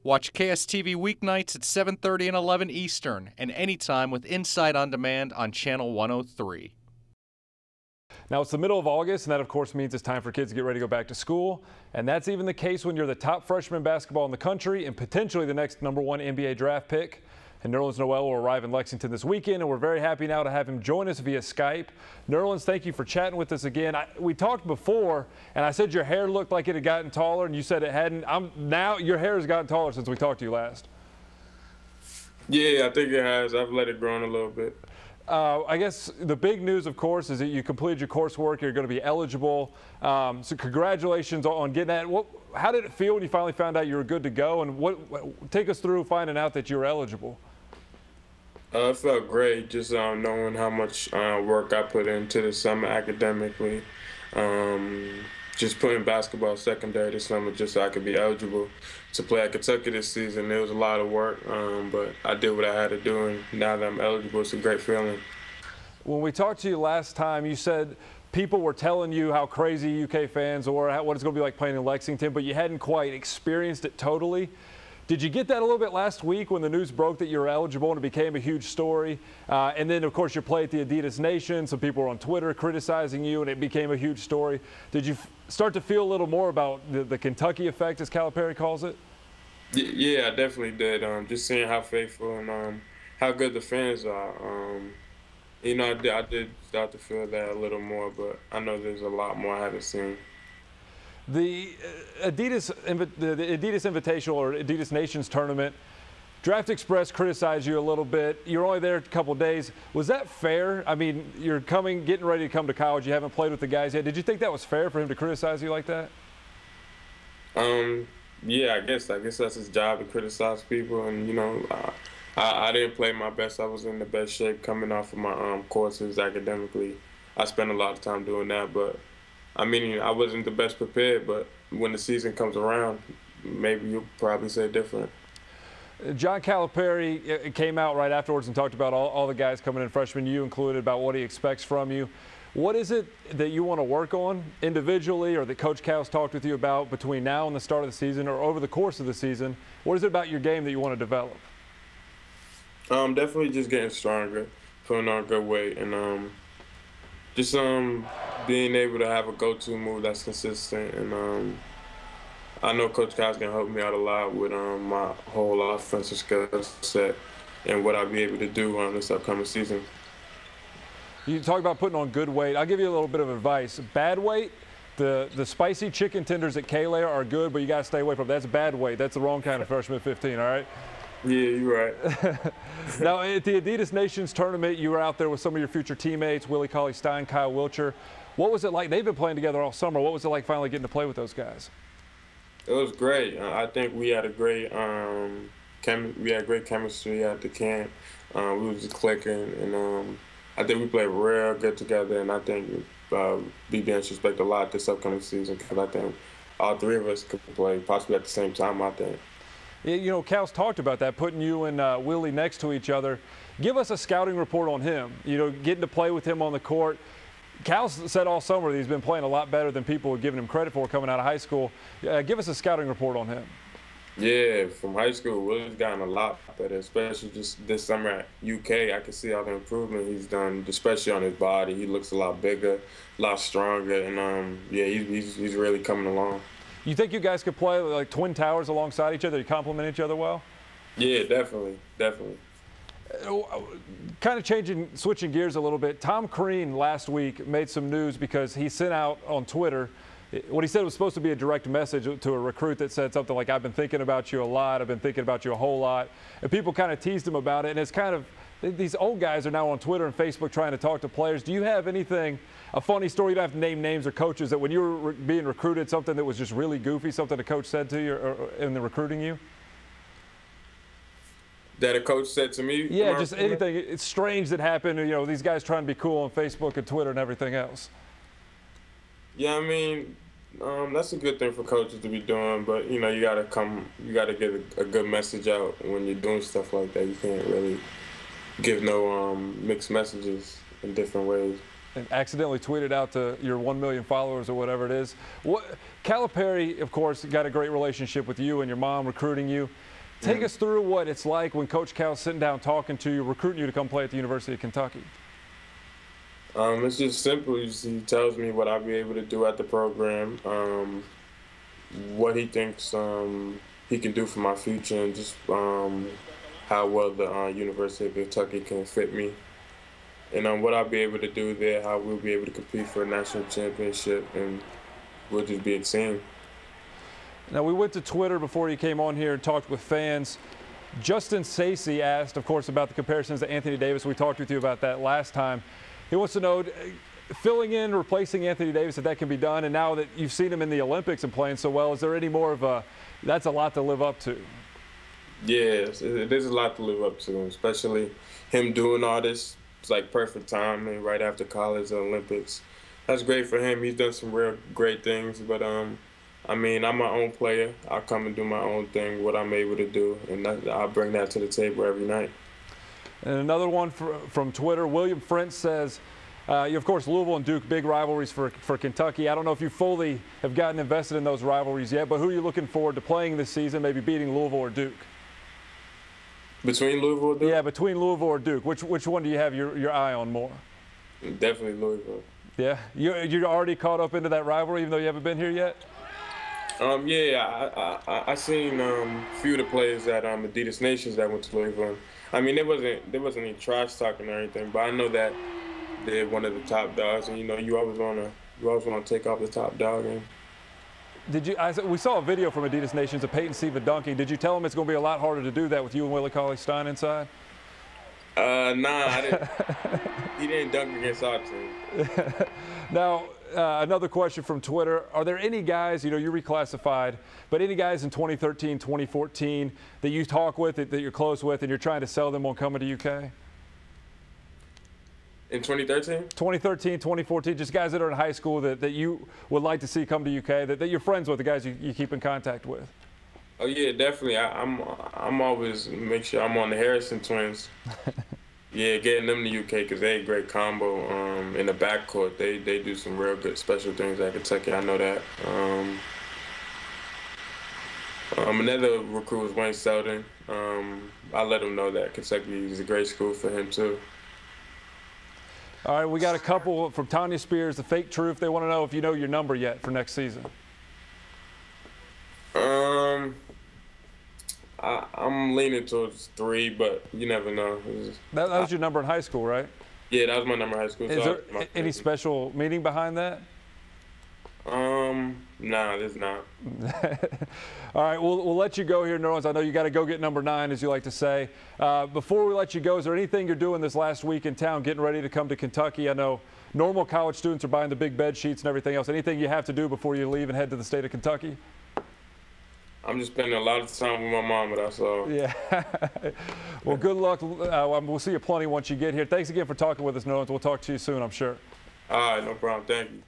Watch KSTV weeknights at 7:30 and 11 Eastern, and anytime with Inside On Demand on Channel 103. Now, it's the middle of August, and that, of course, means it's time for kids to get ready to go back to school. And that's even the case when you're the top freshman basketball in the country and potentially the next #1 NBA draft pick. And Nerlens Noel will arrive in Lexington this weekend, and we're very happy now to have him join us via Skype. Nerlens, thank you for chatting with us again. We talked before, and I said your hair looked like it had gotten taller, and you said it hadn't. Now your hair has gotten taller since we talked to you last. Yeah, I think it has. I've let it grow in a little bit. I guess the big news, of course, is that you completed your coursework. You're going to be eligible. So congratulations on getting that. How did it feel when you finally found out you were good to go? And take us through finding out that you were eligible. It felt great, just knowing how much work I put into the summer academically. Just putting basketball secondary this summer just so I could be eligible to play at Kentucky this season. It was a lot of work, but I did what I had to do, and now that I'm eligible, it's a great feeling. When we talked to you last time, you said people were telling you how crazy UK fans were, what it's going to be like playing in Lexington, but you hadn't quite experienced it totally. Did you get that a little bit last week when the news broke that you were eligible and it became a huge story? And then, of course, you play at the Adidas Nation. Some people were on Twitter criticizing you, and it became a huge story. Did you start to feel a little more about the Kentucky effect, as Calipari calls it? Yeah, I definitely did. Just seeing how faithful and how good the fans are. I did start to feel that a little more, but I know there's a lot more I haven't seen. The Adidas Invitational or Adidas Nations tournament, Draft Express criticized you a little bit. You're only there a couple days. Was that fair? I mean, you're getting ready to come to college. You haven't played with the guys yet. Did you think that was fair for him to criticize you like that? Yeah, I guess that's his job to criticize people. And I didn't play my best. I was in the best shape coming off of my courses academically. I spent a lot of time doing that, but I mean, I wasn't the best prepared, but when the season comes around, maybe you'll probably say different. John Calipari came out right afterwards and talked about all the guys coming in, freshmen, you included, about what he expects from you. What is it that you want to work on individually, or that Coach Cal's talked with you about between now and the start of the season or over the course of the season? What is it about your game that you want to develop? Definitely just getting stronger, putting on good weight, and just being able to have a go-to move that's consistent. And I know Coach Cal's gonna help me out a lot with my whole offensive skill set and what I'll be able to do on this upcoming season. You talk about putting on good weight. I'll give you a little bit of advice. Bad weight, the spicy chicken tenders at K-Layer are good, but you gotta stay away from them. That's bad weight. That's the wrong kind of freshman 15, all right? Yeah, you're right. Now, at the Adidas Nations tournament, you were out there with some of your future teammates, Willie Cauley-Stein, Kyle Wiltshire. What was it like? They've been playing together all summer. What was it like finally getting to play with those guys? It was great. I think we had a great great chemistry at the camp. We were just clicking, and I think we played real good together. And I think we being respect a lot this upcoming season, because I think all three of us could play possibly at the same time, I think. You know, Cal's talked about that, putting you and Willie next to each other. Give us a scouting report on him, getting to play with him on the court. Cal said all summer that he's been playing a lot better than people were giving him credit for coming out of high school. Give us a scouting report on him. Yeah, from high school, Willie's gotten a lot better, especially just this summer at UK. I can see all the improvement he's done, especially on his body. He looks a lot bigger, a lot stronger, and yeah, he's really coming along. You think you guys could play like twin towers alongside each other? You complement each other well? Yeah, definitely. Kind of switching gears a little bit. Tom Crean last week made some news because he sent out on Twitter what he said was supposed to be a direct message to a recruit that said something like, "I've been thinking about you a lot. I've been thinking about you a whole lot." And people kind of teased him about it. And it's kind of, these old guys are now on Twitter and Facebook trying to talk to players. Do you have anything, a funny story, you don't have to name names or coaches, that when you were being recruited, something that was just really goofy, something a coach said to you in the recruiting you? That a coach said to me? Yeah, just anything. It's strange that happened. These guys trying to be cool on Facebook and Twitter and everything else. Yeah, I mean, that's a good thing for coaches to be doing, but you gotta get a good message out when you're doing stuff like that. You can't really give no mixed messages in different ways. and accidentally tweeted out to your 1 million followers or whatever it is. Calipari, of course, got a great relationship with you and your mom recruiting you. Take us through what it's like when Coach Cal's sitting down talking to you, recruiting you to come play at the University of Kentucky. It's just simple. He tells me what I'll be able to do at the program, what he thinks he can do for my future, and just how well the University of Kentucky can fit me. And what I'll be able to do there, how we'll be able to compete for a national championship, and we'll just be excited. Now, we went to Twitter before you came on here and talked with fans. Justin Sacey asked, of course, about the comparisons to Anthony Davis. We talked with you about that last time. He wants to know, filling in, replacing Anthony Davis, if that can be done, and now that you've seen him in the Olympics and playing so well, is there any more of a, that's a lot to live up to? Yes, it is a lot to live up to, especially him doing all this. It's like perfect timing right after college, the Olympics. That's great for him. He's done some real great things, but I mean, I'm my own player. I'll come and do my own thing, what I'm able to do, and I'll bring that to the table every night. And another one from Twitter, William Frentz says, of course, Louisville and Duke, big rivalries for Kentucky. I don't know if you fully have gotten invested in those rivalries yet, but who are you looking forward to playing this season, maybe beating Louisville or Duke? Between Louisville and Duke? Yeah, between Louisville or Duke. Which one do you have your eye on more? Definitely Louisville. Yeah? You're already caught up into that rivalry even though you haven't been here yet? Yeah, I seen a few of the players at Adidas Nations that went to Louisville. I mean, there wasn't any trash talking or anything, but I know that they're one of the top dogs, and you always want to take off the top dog. And we saw a video from Adidas Nations of Peyton Siva dunking. Did you tell him it's going to be a lot harder to do that with you and Willie Cauley-Stein inside? Nah, I didn't. He didn't dunk against our team. Now, another question from Twitter. Are there any guys, you reclassified, but any guys in 2013, 2014 that you talk with, that you're close with, and you're trying to sell them on coming to UK? In 2013? 2013, 2014, just guys that are in high school that you would like to see come to UK, that you're friends with, the guys you keep in contact with. Oh yeah, definitely. I'm always make sure I'm on the Harrison twins. Yeah, getting them to UK because they a great combo in the backcourt. They do some real good special things at Kentucky. I know that. Another recruit was Wayne Selden. I let him know that Kentucky is a great school for him too. All right, we got a couple from Tanya Spears, the Fake Truth. They want to know if you know your number yet for next season. I'm leaning towards 3, but you never know. That was your number in high school, right? Yeah, that was my number in high school. Is there any special meaning behind that? Nah, there's not. All right, we'll let you go here, Nerlens. I know you got to go get number 9, as you like to say. Before we let you go, is there anything you're doing this last week in town, getting ready to come to Kentucky? I know normal college students are buying the big bed sheets and everything else. Anything you have to do before you leave and head to the state of Kentucky? I'm just spending a lot of time with my mama, that's all. Yeah. Well, good luck. We'll see you plenty once you get here. Thanks again for talking with us, Nerlens. We'll talk to you soon, I'm sure. All right, no problem. Thank you.